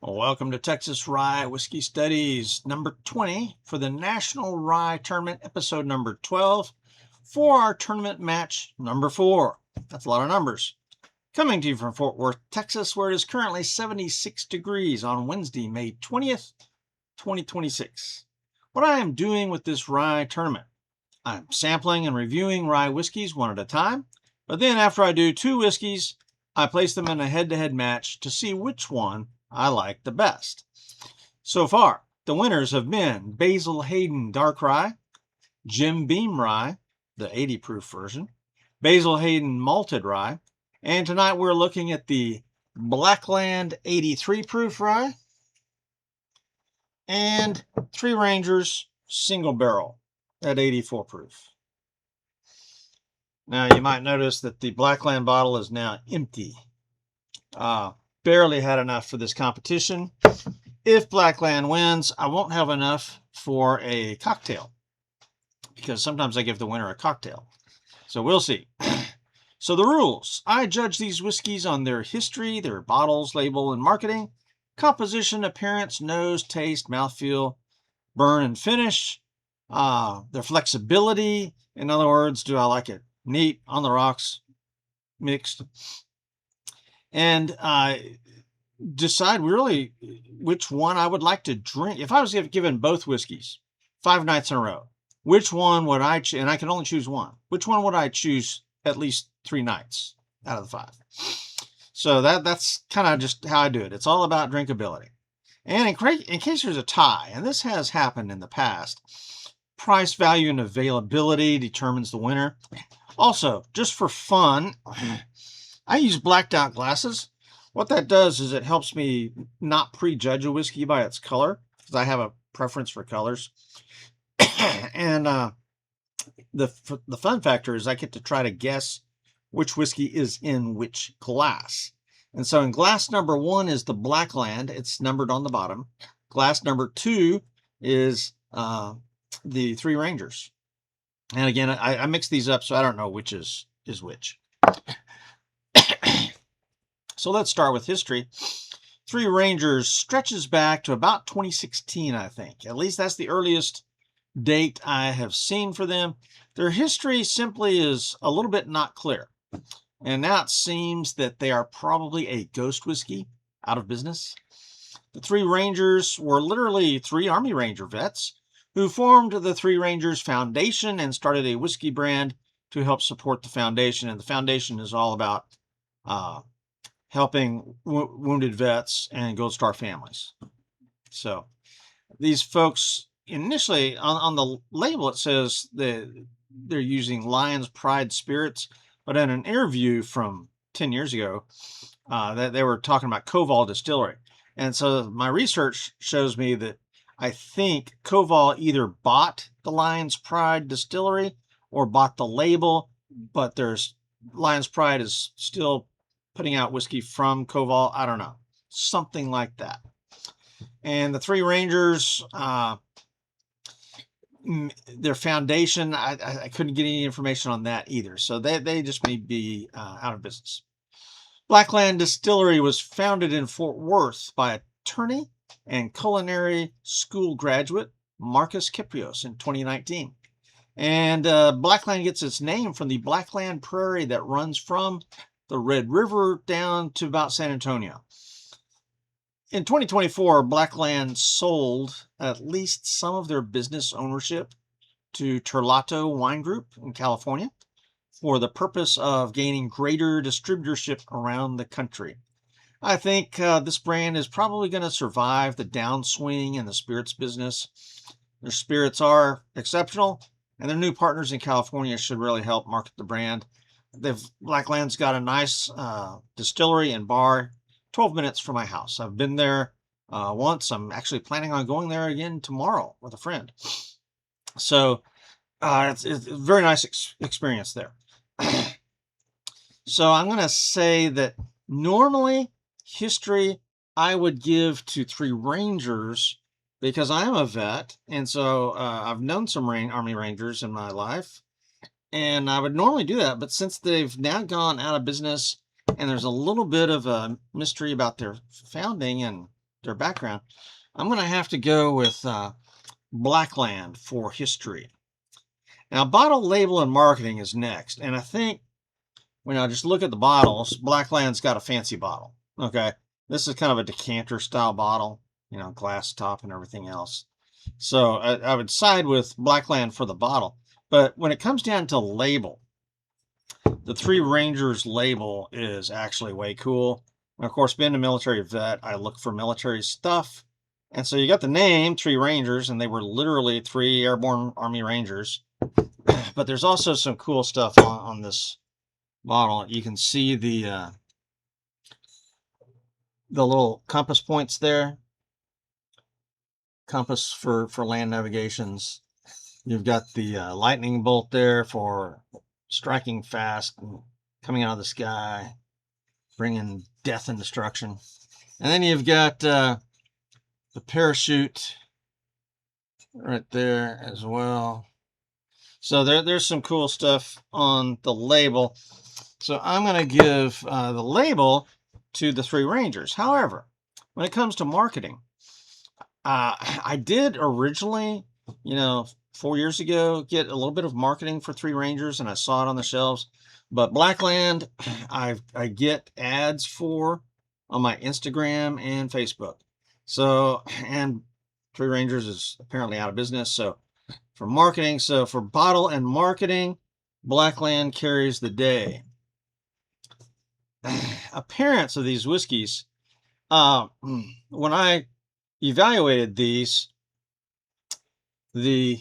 Welcome to Texas Rye Whiskey Studies, number 20 for the National Rye Tournament, episode number 12 for our tournament match number 4. That's a lot of numbers. Coming to you from Fort Worth, Texas, where it is currently 76 degrees on Wednesday, May 20th, 2026. What I am doing with this rye tournament, I'm sampling and reviewing rye whiskeys one at a time, but then after I do 2 whiskeys, I place them in a head-to-head match to see which one I like the best. So far, the winners have been Basil Hayden Dark Rye, Jim Beam Rye, the 80 proof version, Basil Hayden Malted Rye, and tonight we're looking at the Blackland 83 proof rye and Three Rangers Single Barrel at 84 proof. Now you might notice that the Blackland bottle is now empty. Barely had enough for this competition. If Blackland wins, I won't have enough for a cocktail because sometimes I give the winner a cocktail. So we'll see. So the rules. I judge these whiskeys on their history, their bottles, label, and marketing, composition, appearance, nose, taste, mouthfeel, burn and finish, their flexibility. In other words, do I like it neat, on the rocks, mixed? And decide really which one I would like to drink. If I was given both whiskeys 5 nights in a row, which one would I choose? And I can only choose one. Which one would I choose at least 3 nights out of the 5? So that's kind of just how I do it. It's all about drinkability. And in case there's a tie, and this has happened in the past, price, value, and availability determines the winner. Also, just for fun, I use blacked out glasses. What that does is it helps me not prejudge a whiskey by its color, because I have a preference for colors. And the fun factor is I get to try to guess which whiskey is in which glass. And so in glass number 1 is the Blackland. It's numbered on the bottom. Glass number 2 is the Three Rangers. And again, I mix these up, so I don't know which is which. So let's start with history. Three Rangers stretches back to about 2016, I think. At least that's the earliest date I have seen for them. Their history simply is a little bit not clear. And now it seems that they are probably a ghost whiskey, out of business. The Three Rangers were literally 3 Army Ranger vets who formed the Three Rangers Foundation and started a whiskey brand to help support the foundation. And the foundation is all about helping wounded vets and Gold Star families. So these folks, initially on the label, it says that they're using Lion's Pride spirits, but in an interview from 10 years ago, that they were talking about Koval Distillery. And so my research shows me that I think Koval either bought the Lion's Pride Distillery or bought the label, but there's Lion's Pride is still putting out whiskey from Koval. I don't know. Something like that. And the Three Rangers, their foundation, I couldn't get any information on that either. So they just may be out of business. Blackland Distillery was founded in Fort Worth by attorney and culinary school graduate Marcus Kiprios in 2019. And Blackland gets its name from the Blackland Prairie that runs from the Red River down to about San Antonio. In 2024, Blackland sold at least some of their business ownership to Terlato Wine Group in California for the purpose of gaining greater distributorship around the country. I think this brand is probably going to survive the downswing in the spirits business. Their spirits are exceptional, and their new partners in California should really help market the brand. Blackland's got a nice distillery and bar 12 minutes from my house. I've been there once. I'm actually planning on going there again tomorrow with a friend. So it's a very nice experience there. So I'm going to say that normally history I would give to Three Rangers because I am a vet. And so I've known some Army Rangers in my life. And I would normally do that. But since they've now gone out of business and there's a little bit of a mystery about their founding and their background, I'm going to have to go with Blackland for history. Now, bottle label and marketing is next. And I think when I just look at the bottles, Blackland's got a fancy bottle. Okay. This is kind of a decanter style bottle, you know, glass top and everything else. So I would side with Blackland for the bottle. But when it comes down to label, the Three Rangers label is actually way cool. And of course, being a military vet, I look for military stuff. And so you got the name, Three Rangers, and they were literally 3 Airborne Army Rangers. But there's also some cool stuff on this bottle. You can see the little compass points there. Compass for land navigations. You've got the lightning bolt there for striking fast and coming out of the sky, bringing death and destruction. And then you've got the parachute right there as well. So there's some cool stuff on the label. So I'm going to give the label to the Three Rangers. However, when it comes to marketing, I did originally, 4 years ago, get a little bit of marketing for Three Rangers, and I saw it on the shelves. But Blackland, I get ads for on my Instagram and Facebook. So, and Three Rangers is apparently out of business. So for marketing, so for bottle and marketing, Blackland carries the day. Appearance of these whiskeys, when I evaluated these, the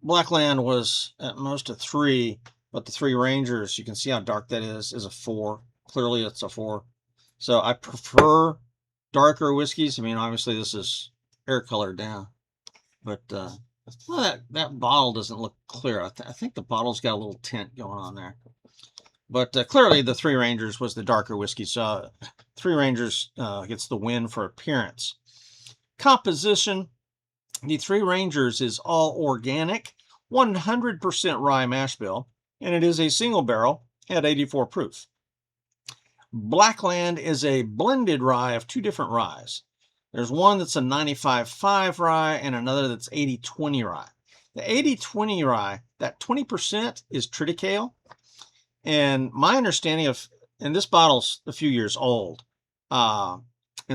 Blackland was at most a 3, but the Three Rangers, you can see how dark that is a 4. Clearly it's a 4. So I prefer darker whiskeys. I mean, obviously this is hair colored down, but well, that bottle doesn't look clear. I think the bottle's got a little tint going on there. But clearly the Three Rangers was the darker whiskey. So Three Rangers gets the win for appearance. Composition, the Three Rangers is all organic, 100% rye mash bill, and it is a single barrel at 84 proof. Blackland is a blended rye of 2 different ryes. There's one that's a 95.5 rye and another that's 80-20 rye. The 80-20 rye, that 20% is triticale. And my understanding of, and this bottle's a few years old, and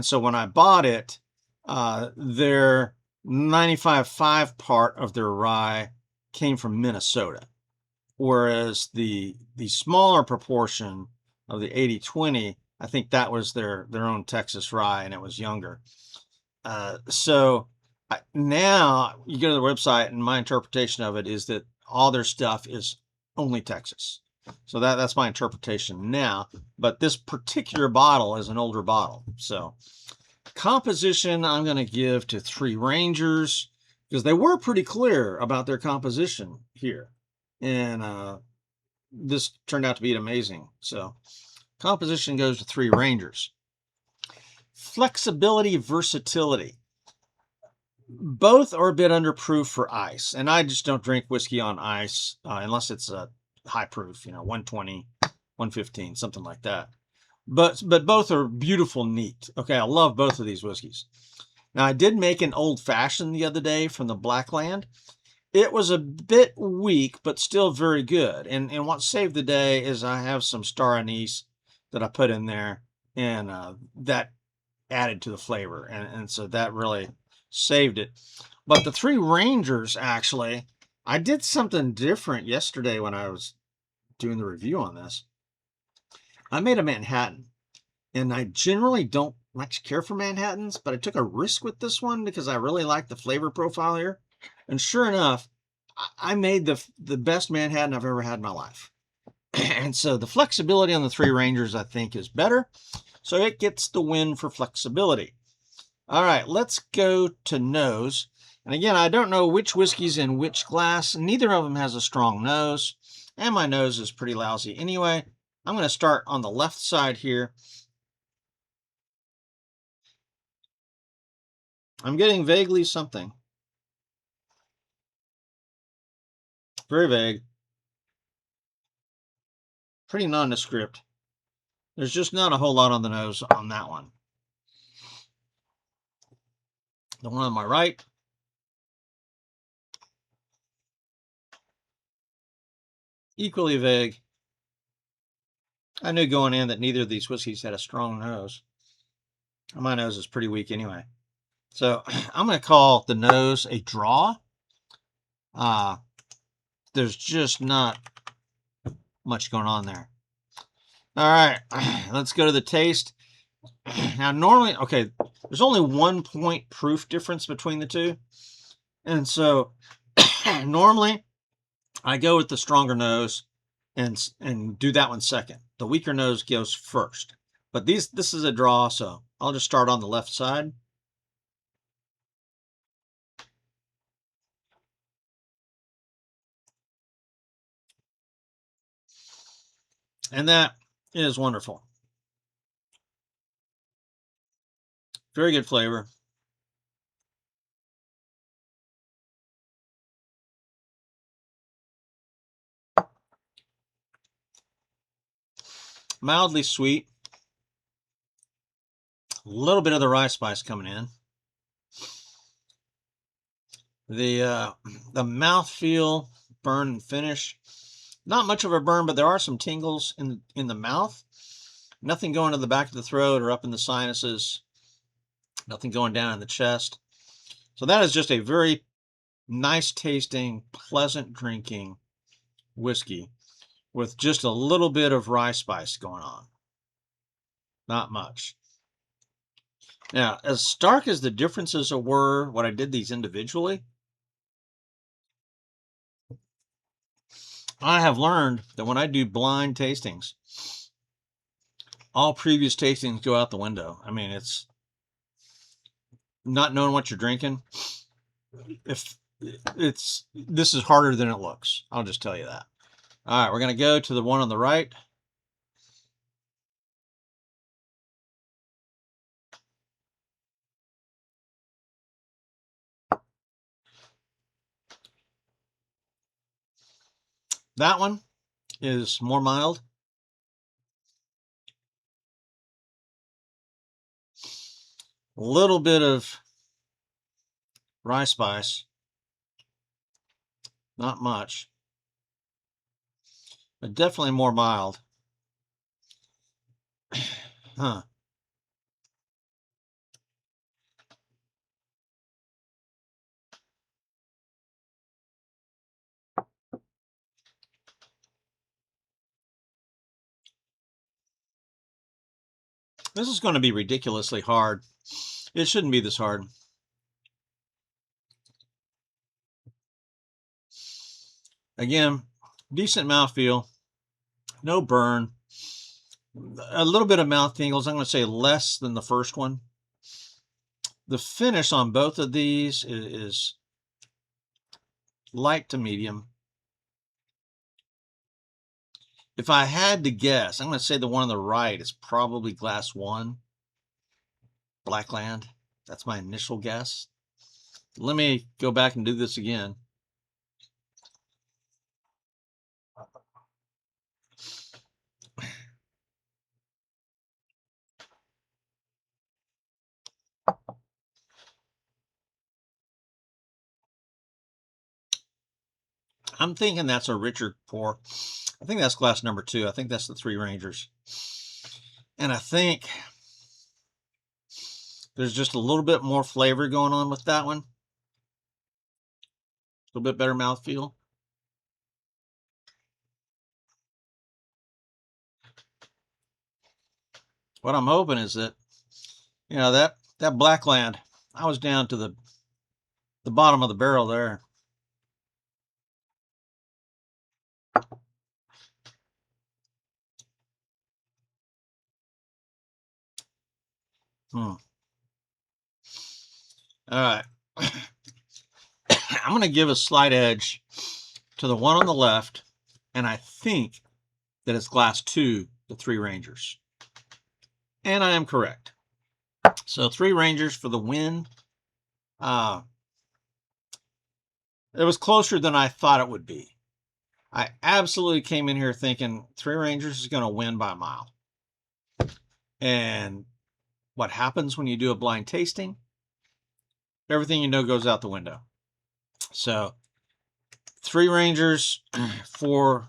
so when I bought it, their 95.5 part of their rye came from Minnesota, whereas the smaller proportion of the 80-20, I think that was their own Texas rye, and it was younger. So now you go to the website, and my interpretation of it is that all their stuff is only Texas. So that's my interpretation now. But this particular bottle is an older bottle. So composition, I'm going to give to Three Rangers because they were pretty clear about their composition here. And this turned out to be amazing. So composition goes to Three Rangers. Flexibility, versatility. Both are a bit under proof for ice. And I just don't drink whiskey on ice unless it's a high proof, 120, 115, something like that. But both are beautiful, neat. Okay, I love both of these whiskeys. Now, I did make an old fashioned the other day from the Blackland. It was a bit weak, but still very good. And what saved the day is I have some star anise that I put in there, and that added to the flavor. And so that really saved it. But the Three Rangers, actually, I did something different yesterday when I was doing the review on this. I made a Manhattan, and I generally don't much care for Manhattans, but I took a risk with this one because I really like the flavor profile here. And sure enough, I made the best Manhattan I've ever had in my life. And so the flexibility on the Three Rangers, I think, is better. So it gets the win for flexibility. All right, let's go to nose. And again, I don't know which whiskey's in which glass. Neither of them has a strong nose. And my nose is pretty lousy anyway. I'm going to start on the left side here. I'm getting vaguely something. Very vague. Pretty nondescript. There's just not a whole lot on the nose on that one. The one on my right, equally vague. I knew going in that neither of these whiskeys had a strong nose. My nose is pretty weak anyway. So I'm going to call the nose a draw. There's just not much going on there. All right, let's go to the taste. Now, normally, okay, there's only 1 point proof difference between the two. And so normally I go with the stronger nose and do that one second. The weaker nose goes first. But this is a draw, so I'll just start on the left side. And that is wonderful. Very good flavor. Mildly sweet. A little bit of the rye spice coming in. The mouthfeel, burn and finish. Not much of a burn, but there are some tingles in the mouth. Nothing going to the back of the throat or up in the sinuses. Nothing going down in the chest. So that is just a very nice tasting, pleasant drinking whiskey with just a little bit of rye spice going on. Not much. Now, as stark as the differences were when I did these individually, I have learned that when I do blind tastings, all previous tastings go out the window. I mean, it's not knowing what you're drinking. This is harder than it looks. I'll just tell you that. All right, we're going to go to the one on the right. That one is more mild. A little bit of rye spice. Not much. But definitely more mild. Huh. This is going to be ridiculously hard. It shouldn't be this hard. Again, decent mouthfeel. No burn. A little bit of mouth tingles. I'm going to say less than the first one. The finish on both of these is light to medium. If I had to guess, I'm going to say the one on the right is probably glass 1, Blackland. That's my initial guess. Let me go back and do this again. I'm thinking that's a richer pour. I think that's glass number 2. I think that's the Three Rangers. And I think there's just a little bit more flavor going on with that one. A little bit better mouthfeel. What I'm hoping is that, that Blackland, I was down to the bottom of the barrel there. All right. I'm going to give a slight edge to the one on the left, and I think that it's glass 2, the Three Rangers. And I am correct. So Three Rangers for the win. It was closer than I thought it would be. I absolutely came in here thinking Three Rangers is going to win by a mile. And what happens when you do a blind tasting? everything you know goes out the window. So Three Rangers for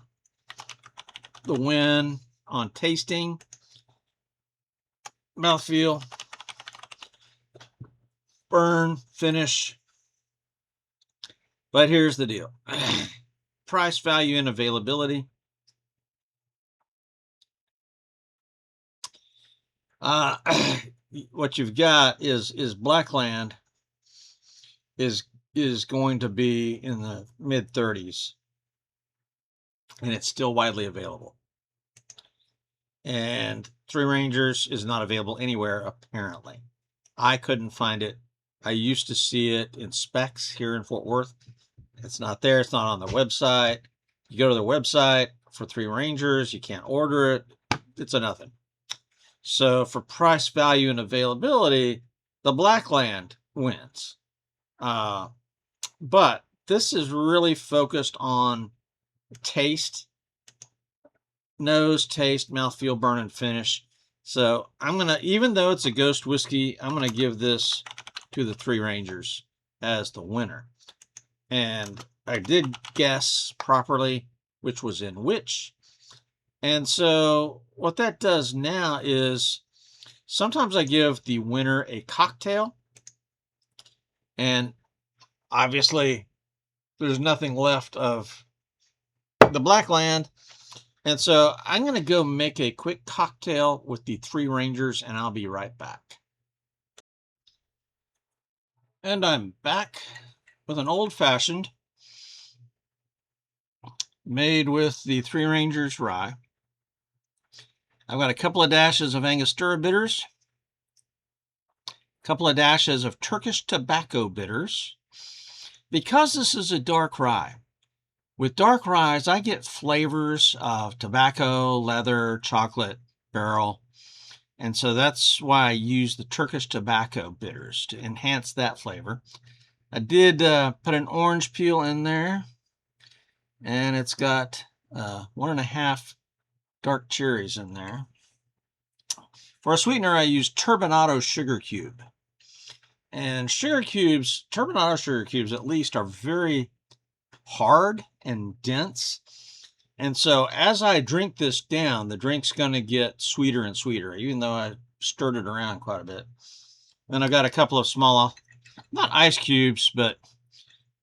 the win on tasting, mouthfeel, burn, finish. But here's the deal. Price, value, and availability. What you've got is Blackland is going to be in the mid 30s, and it's still widely available. And Three Rangers is not available anywhere, apparently. I couldn't find it. I used to see it in specs here in Fort Worth. It's not there. It's not on the website. You go to the website for Three Rangers, you can't order it. It's a nothing. So for price, value, and availability, the Blackland wins. But this is really focused on taste, nose, taste, mouthfeel, burn, and finish. So I'm going to, even though it's a ghost whiskey, I'm going to give this to the Three Rangers as the winner. And I did guess properly which was in which. And so what that does now is sometimes I give the winner a cocktail. And obviously there's nothing left of the Blackland. And so I'm going to go make a quick cocktail with the Three Rangers, and I'll be right back. And I'm back with an old-fashioned made with the Three Rangers rye. I've got a couple of dashes of Angostura bitters, a couple of dashes of Turkish tobacco bitters. Because this is a dark rye, with dark ryes, I get flavors of tobacco, leather, chocolate, barrel. And so that's why I use the Turkish tobacco bitters to enhance that flavor. I did put an orange peel in there, and it's got 1.5 dark cherries in there. For a sweetener, I use turbinado sugar cube. And sugar cubes, turbinado sugar cubes at least, are very hard and dense. And so as I drink this down, the drink's going to get sweeter and sweeter, even though I stirred it around quite a bit. Then I've got a couple of small, not ice cubes, but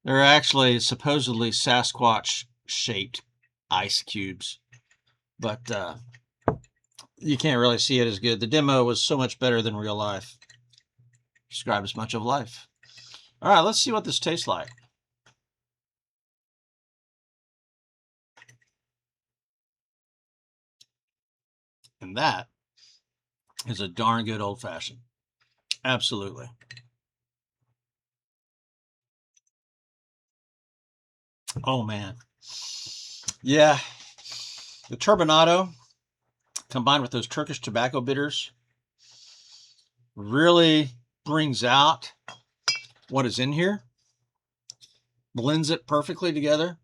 they're actually supposedly Sasquatch-shaped ice cubes. But you can't really see it as good. The demo was so much better than real life. Describes much of life. All right, let's see what this tastes like. And that is a darn good old-fashioned. Absolutely. Oh, man. Yeah. The turbinado combined with those Turkish tobacco bitters really brings out what is in here. Blends it perfectly together.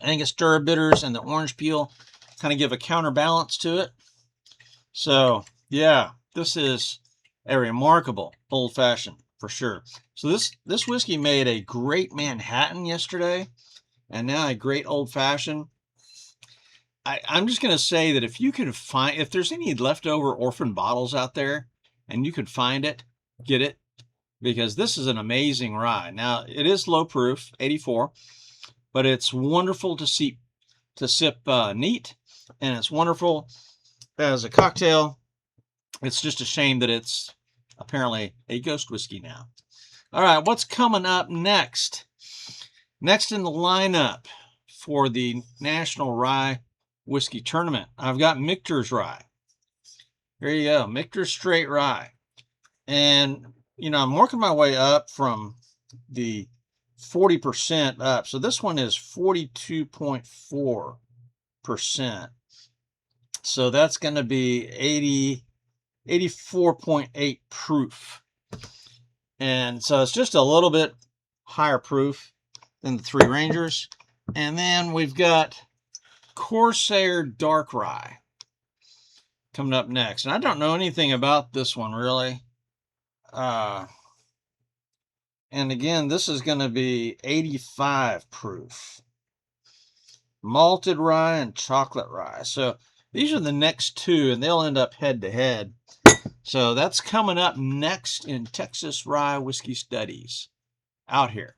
Angostura bitters and the orange peel kind of give a counterbalance to it. So, yeah, this is a remarkable old-fashioned for sure. So this whiskey made a great Manhattan yesterday, and now a great old-fashioned. I'm just going to say that if you can find, if there's any leftover orphan bottles out there, and you could find it, get it, because this is an amazing rye. Now, it is low proof, 84, but it's wonderful to sip neat, and it's wonderful as a cocktail. It's just a shame that it's apparently a ghost whiskey now. All right, what's coming up next? Next in the lineup for the National Rye Whiskey Tournament, I've got Michter's Rye. Here you go, Michter's Straight Rye. And, you know, I'm working my way up from the 40% up. So this one is 42.4%. So that's going to be 84.8 proof. And so it's just a little bit higher proof than the Three Rangers. And then we've got Corsair Dark Rye coming up next. And I don't know anything about this one, really. And again, this is going to be 85 proof. Malted rye and chocolate rye. So these are the next two, and they'll end up head to head. So that's coming up next in Texas Rye Whiskey Studies out here.